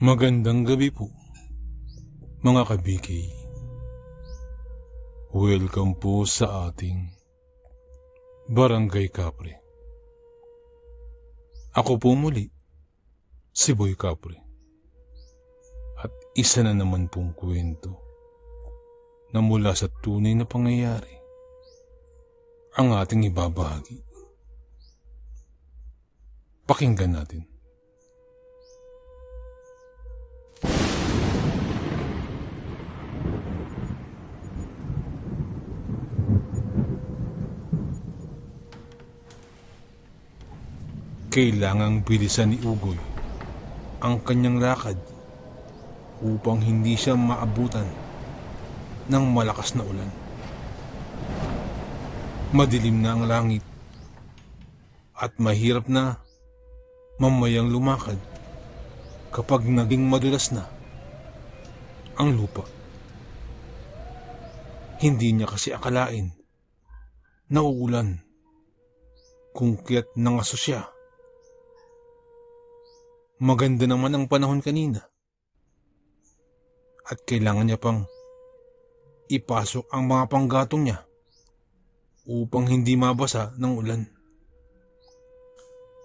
Magandang gabi po, mga kabiki. Welcome po sa ating Barangay Capre. Ako po muli, si Boy Capre. At isa na naman pong kwento na mula sa tunay na pangyayari ang ating ibabahagi. Pakinggan natin. Kailangang bilisan ni Ugoy ang kanyang lakad upang hindi siya maabutan ng malakas na ulan. Madilim na ang langit at mahirap na mamayang lumakad kapag naging madulas na ang lupa. Hindi niya kasi akalain na uulan kung kaya't nangaso siya. Maganda naman ang panahon kanina at kailangan niya pang ipasok ang mga panggatong niya upang hindi mabasa ng ulan.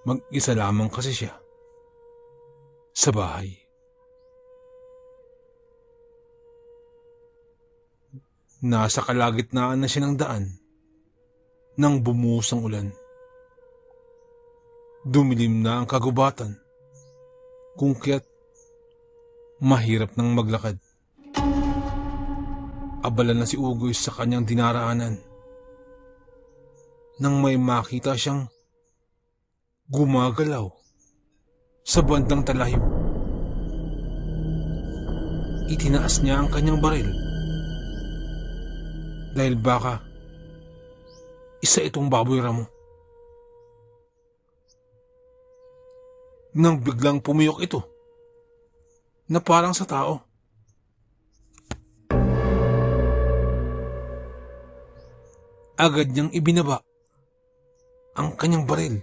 Mag-isa lamang kasi siya sa bahay. Nasa kalagitnaan na siya ng daan nang bumuhos ang ulan. Dumilim na ang kagubatan kung kaya't mahirap nang maglakad. Abala na si Ugoy sa kanyang dinaraanan nang may makita siyang gumagalaw sa bandang talayo. Itinaas niya ang kanyang baril dahil baka isa itong baboy ramo. Nang biglang pumiyok ito na parang sa tao. Agad niyang ibinaba ang kanyang baril.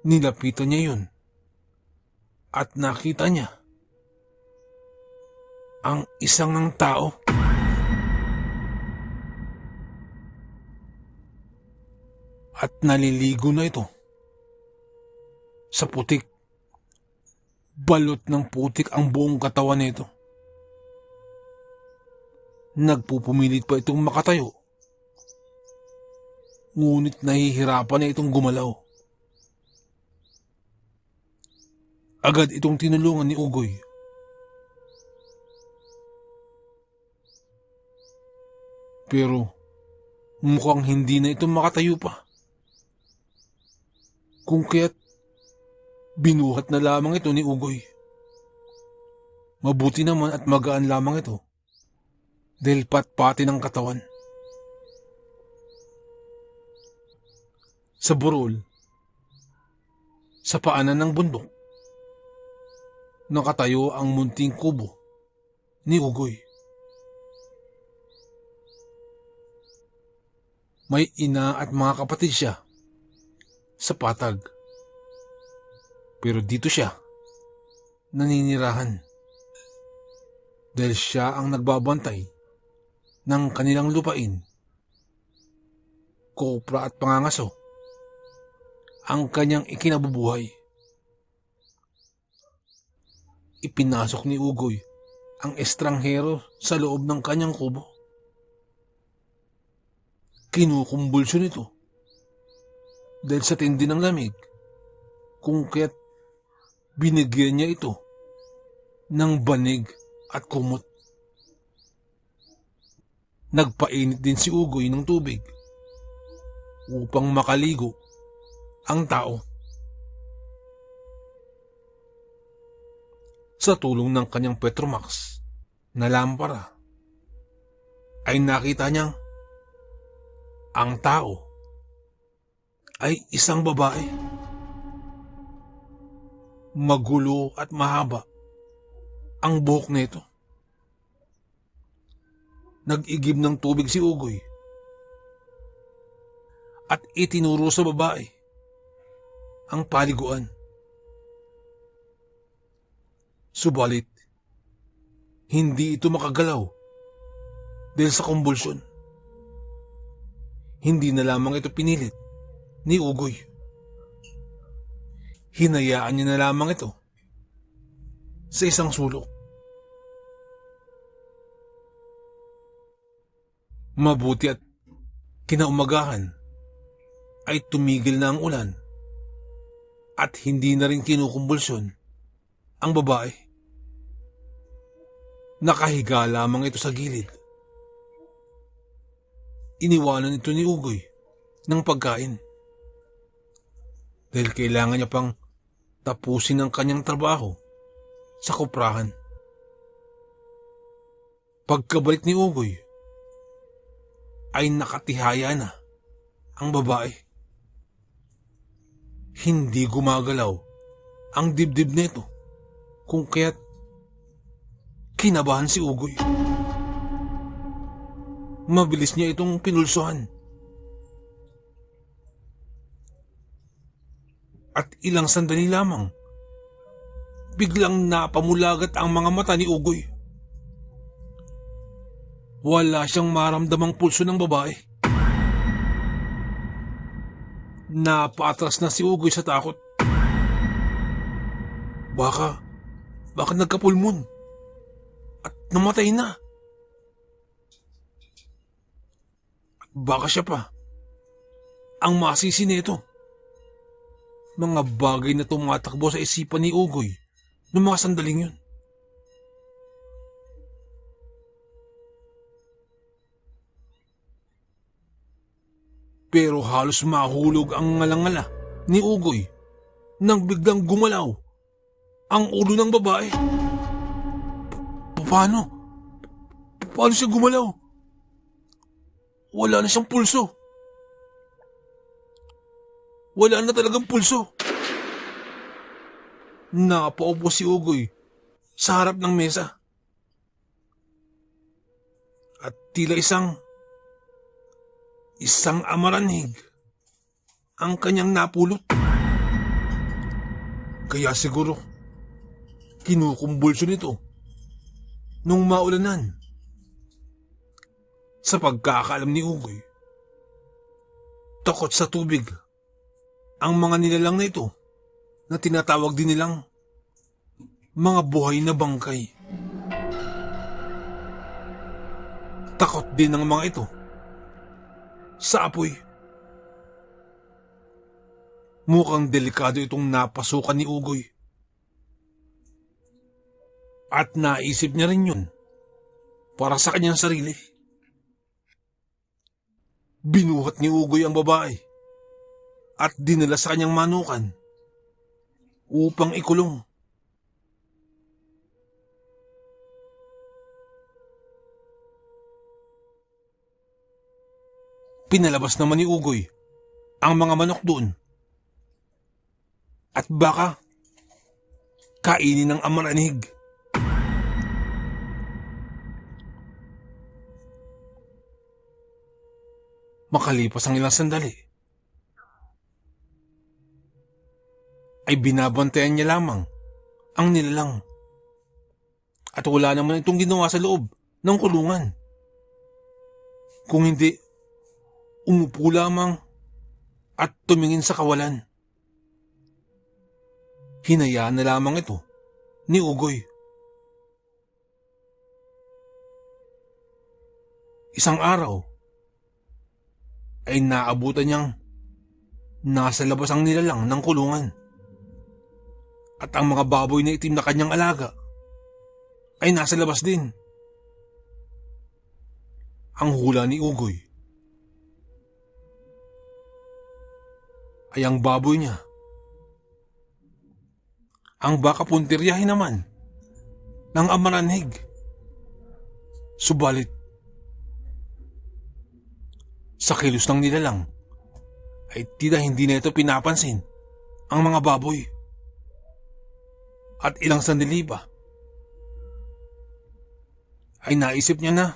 Nilapitan niya yun at nakita niya ang isang ng tao. At naliligo na ito sa putik. Balot ng putik ang buong katawan nito. Nagpupumilit pa itong makatayo. Ngunit nahihirapan na itong gumalaw. Agad itong tinulungan ni Ugoy. Pero mukhang hindi na ito makatayo pa. Kung kaya't binuhat na lamang ito ni Ugoy. Mabuti naman at magaan lamang ito dahil patpati ng katawan. Sa burol, sa paanan ng bundok, nakatayo ang munting kubo ni Ugoy. May ina at mga kapatid siya sa patag. Pero dito siya naninirahan dahil siya ang nagbabantay ng kanilang lupain. Kopra at pangangaso ang kanyang ikinabubuhay. Ipinasok ni Ugoy ang estranghero sa loob ng kanyang kubo. Kinukumbulsyon ito dahil sa tindi ng lamig, kung kaya't binigyan niya ito ng banig at kumot. Nagpainit din si Ugoy ng tubig upang makaligo ang tao. Sa tulong ng kanyang Petromax na lampara ay nakita niyang ang tao ay isang babae. Magulo at mahaba ang buhok nito. Nag-igib ng tubig si Ugoy at itinuro sa babae ang paliguan. Subalit, hindi ito makagalaw dahil sa kumbulsyon. Hindi na lamang ito pinilit ni Ugoy. Hinayaan niya na lamang ito sa isang sulok. Mabuti at kinaumagahan ay tumigil na ang ulan at hindi na rin kinukumbulsyon ang babae. Nakahiga lamang ito sa gilid. Iniwanan ito ni Ugoy ng pagkain dahil kailangan niya pang tapusin ang kanyang trabaho sa kuprahan. Pagkabalik ni Ugoy ay nakatihaya na ang babae. Hindi gumagalaw ang dibdib nito kung kaya't kinabahan si Ugoy. Mabilis niya itong pinulsuhan. At ilang sandali lamang, biglang napamulagat ang mga mata ni Ugoy. Wala siyang maramdamang pulso ng babae. Napaatras na si Ugoy sa takot. Baka nagkapulmon at namatay na. Baka siya pa ang masisi nito. Mga bagay na tumatakbo sa isipan ni Ugoy noong mga sandaling yun. Pero halos mahulog ang ngalangala ni Ugoy nang biglang gumalaw ang ulo ng babae. Paano? Paano siya gumalaw? Wala na siyang pulso. Wala na talagang pulso. Napaupo si Ugoy sa harap ng mesa. At tila isang amaranhig ang kanyang napulot. Kaya siguro kinukumbulsyon ito nung maulanan. Sa pagkakaalam ni Ugoy, takot sa tubig ang mga nilalang na ito na tinatawag din nilang mga buhay na bangkay. Takot din ang mga ito sa apoy. Mukhang delikado itong napasukan ni Ugoy. At naisip niya rin yun para sa kanyang sarili. Binuhat ni Ugoy ang babae at dinala sa kanyang manukan upang ikulong. Pinalabas naman ni Ugoy ang mga manok doon at baka kainin ng amaranhig. Makalipas ang ilang sandali, ay binabantayan niya lamang ang nilalang. At wala naman itong ginawa sa loob ng kulungan. Kung hindi, umupo lamang at tumingin sa kawalan. Hinayaan na lamang ito ni Ugoy. Isang araw, ay naabutan niyang nasa labas ang nilalang ng kulungan. At ang mga baboy na itim na kanyang alaga ay nasa labas din. Ang hula ni Ugoy ay ang baboy niya ang baka puntiryahin naman ng amaranhig. Subalit, sa kilos ng nilalang ay tila hindi na ito pinapansin ang mga baboy. At ilang sandali pa ay naisip niya na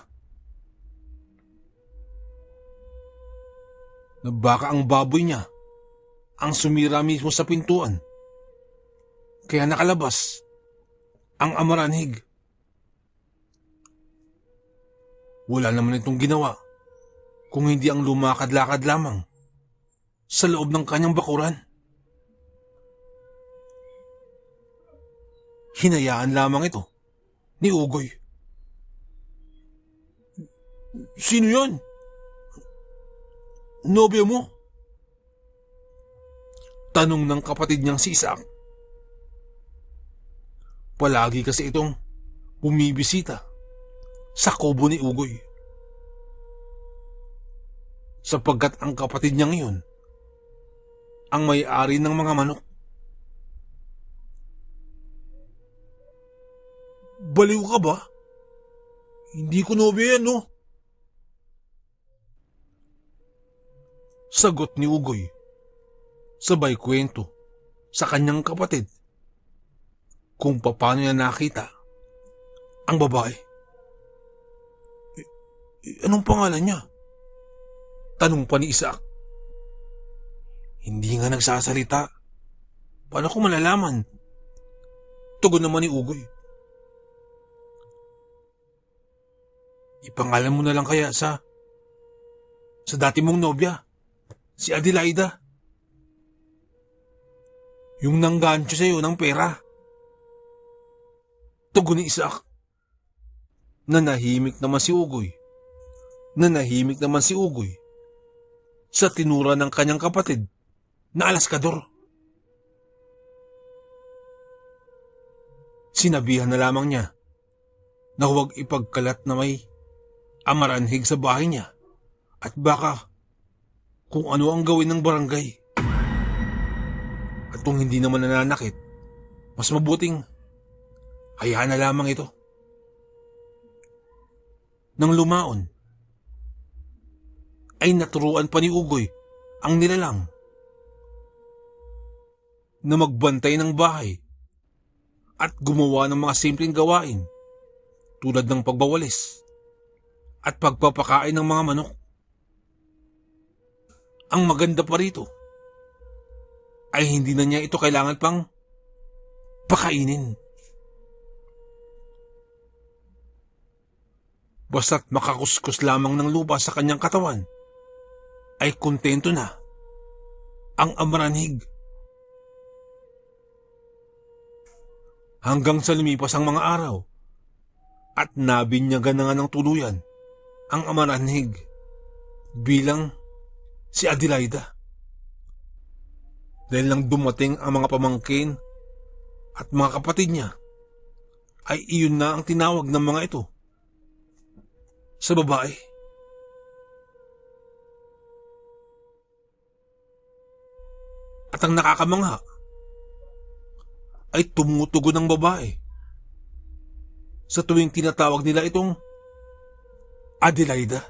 baka ang baboy niya ang sumira mismo sa pintuan, kaya nakalabas ang Amaranhig. Wala naman itong ginawa kung hindi ang lumakad-lakad lamang sa loob ng kanyang bakuran. Hinayaan lamang ito ni Ugoy. Sino yon? Nobyo mo? Tanong ng kapatid niyang si Isaac. Palagi kasi itong bumibisita sa kubo ni Ugoy. Sapagkat ang kapatid niyang iyon ang may-ari ng mga manok. Baliw ka ba? Hindi ko nobyo yan, no? Sagot ni Ugoy, sabay kwento sa kanyang kapatid kung paano niya nakita ang babae. Anong pangalan niya? Tanong pa ni Isaac. Hindi nga nagsasalita. Paano ko malalaman? Tugon naman ni Ugoy. Ipangalan mo na lang kaya sa dati mong nobya, si Adelaida. Yung nanggancho sa'yo ng pera. Tugon ni Isaac. Nanahimik naman si Ugoy sa tinura ng kanyang kapatid na alaskador. Sinabihan na lamang niya na huwag ipagkalat na may Amaranhig sa bahay niya at baka kung ano ang gawin ng barangay. At kung hindi naman nananakit, mas mabuting hayaan na lamang ito. Nang lumaon, ay naturuan pa ni Ugoy ang nilalang na magbantay ng bahay at gumawa ng mga simpleng gawain tulad ng pagbawalis at pagpapakain ng mga manok. Ang maganda pa rito ay hindi na niya ito kailangan pang pakainin. Basta't makakuskus lamang ng lupa sa kanyang katawan, ay kontento na ang Amaranhig. Hanggang sa lumipas ang mga araw at nabinyagan na nga ng tuluyan ang Amaranhig bilang si Adelaida. Dahil lang dumating ang mga pamangkin at mga kapatid niya, ay iyon na ang tinawag ng mga ito sa babae. At ang nakakamangha ay tumutugon ng babae sa tuwing tinatawag nila itong Adelaida.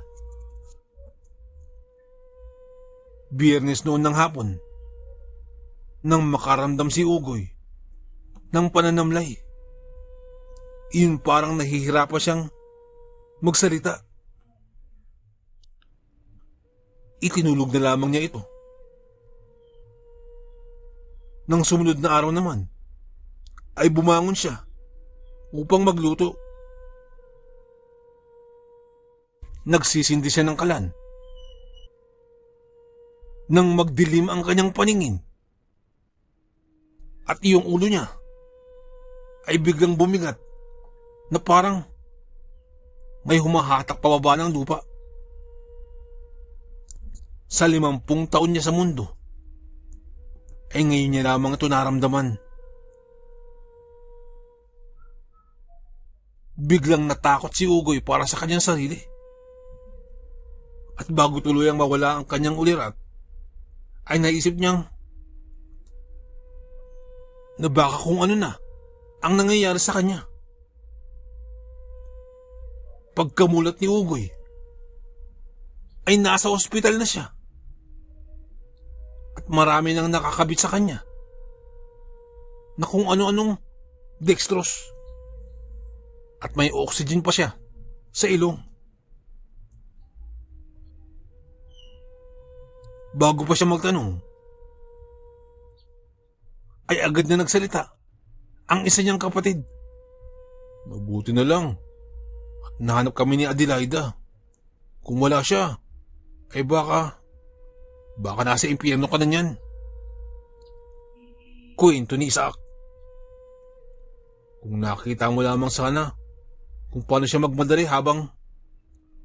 Biyernes noon ng hapon, nang makaramdam si Ugoy ng pananamlay, iyon parang nahihirapan siyang magsalita. Itinulog na lamang niya ito. Nang sumunod na araw naman, ay bumangon siya upang magluto. Nagsisindi siya ng kalan. Nang magdilim ang kanyang paningin, at iyong ulo niya ay biglang bumigat na parang may humahatak pababa ng lupa. Sa 50 taon niya sa mundo, ay ngayon niya lamang ito naramdaman. Biglang natakot si Ugoy para sa kanyang sarili. At bago tuluyang mawala ang kanyang ulirat, ay naisip niyang na baka kung ano na ang nangyayari sa kanya. Pagkamulat ni Ugoy, ay nasa ospital na siya. At marami nang nakakabit sa kanya na kung ano-anong dextrose. At may oxygen pa siya sa ilong. Bago pa siya magtanong, ay agad na nagsalita ang isa niyang kapatid Mabuti na lang. At nahanap kami ni Adelaida. Kung wala siya, ay baka nasa impyerno ka na niyan. Kwento ni Isaac. Kung nakita mo lamang sana kung paano siya magmadali habang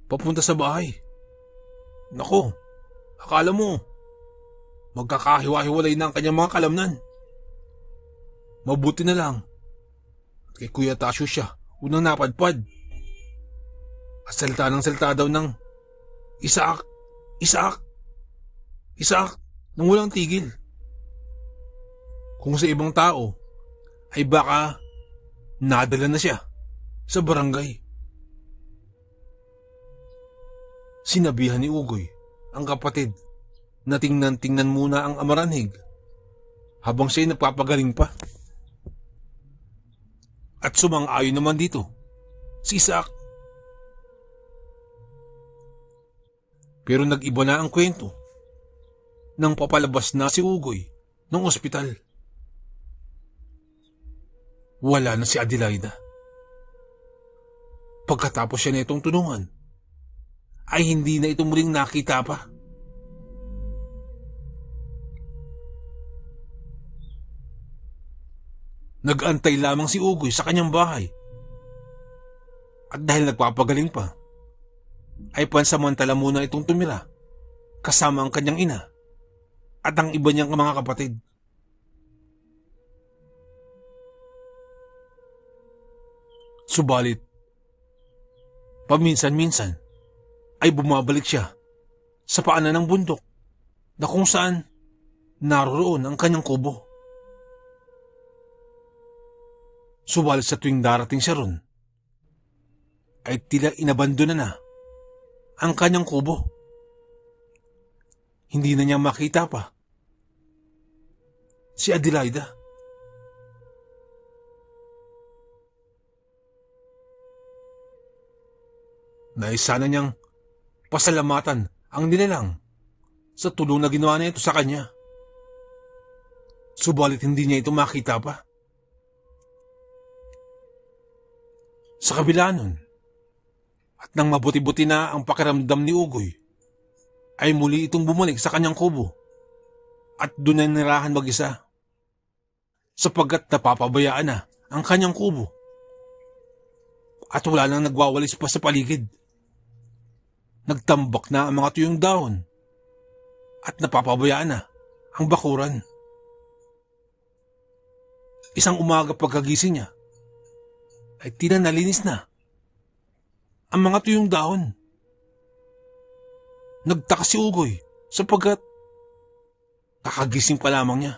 papunta sa bahay. Nako, akala mo magkakahiwa-hiwalay na ang kanyang mga kalamnan. Mabuti na lang at kay Kuya Tasyo siya unang napadpad. At salita ng salita daw ng Isaac, Isaac, Isaac nang walang tigil. Kung sa ibang tao ay baka nadala na siya sa barangay. Sinabihan ni Ugoy ang kapatid na tingnan muna ang amaranhig habang siya'y nagpapagaling pa. At sumang-ayon naman dito si Isaac. Pero nag-iba na ang kwento nang papalabas na si Ugoy ng ospital. Wala na si Adelaida. Pagkatapos siya na itong tulungan, ay hindi na ito muling nakita pa. Nag-antay lamang si Ugoy sa kanyang bahay. At dahil nagpapagaling pa, ay pansamantala muna itong tumira kasama ang kanyang ina at ang iba niyang mga kapatid. Subalit, paminsan-minsan ay bumabalik siya sa paanan ng bundok na kung saan naroon ang kanyang kubo. Subalit sa tuwing darating siya ron, ay tila inabandona na ang kanyang kubo. Hindi na niya makita pa si Adelaida. Nais sana niyang pasalamatan ang nilalang sa tulong na ginawa na ito sa kanya. Subalit hindi niya ito makita pa. Sa kabila nun, at nang mabuti-buti na ang pakiramdam ni Ugoy, ay muli itong bumalik sa kanyang kubo at doon na nirahan mag-isa sapagkat napapabayaan na ang kanyang kubo at wala nang nagwawalis pa sa paligid. Nagtambak na ang mga tuyong dahon at napapabayaan na ang bakuran. Isang umaga pagkagising niya ay tila nalinis na ang mga tuyong dahon. Nagtaka si Ugoy sapagkat kakagising pa lamang niya.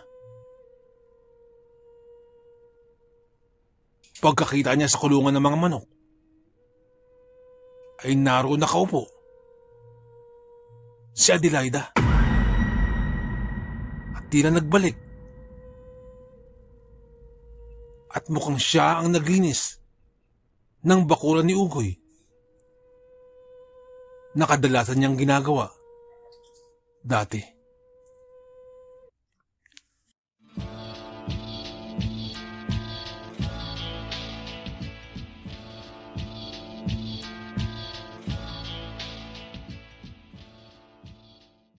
Pagkakita niya sa kulungan ng mga manok ay naroon nakaupo si Adelaida at tila nagbalik at mukhang siya ang naglinis ng bakuran ni Ugoy na kadalasan niyang ginagawa dati.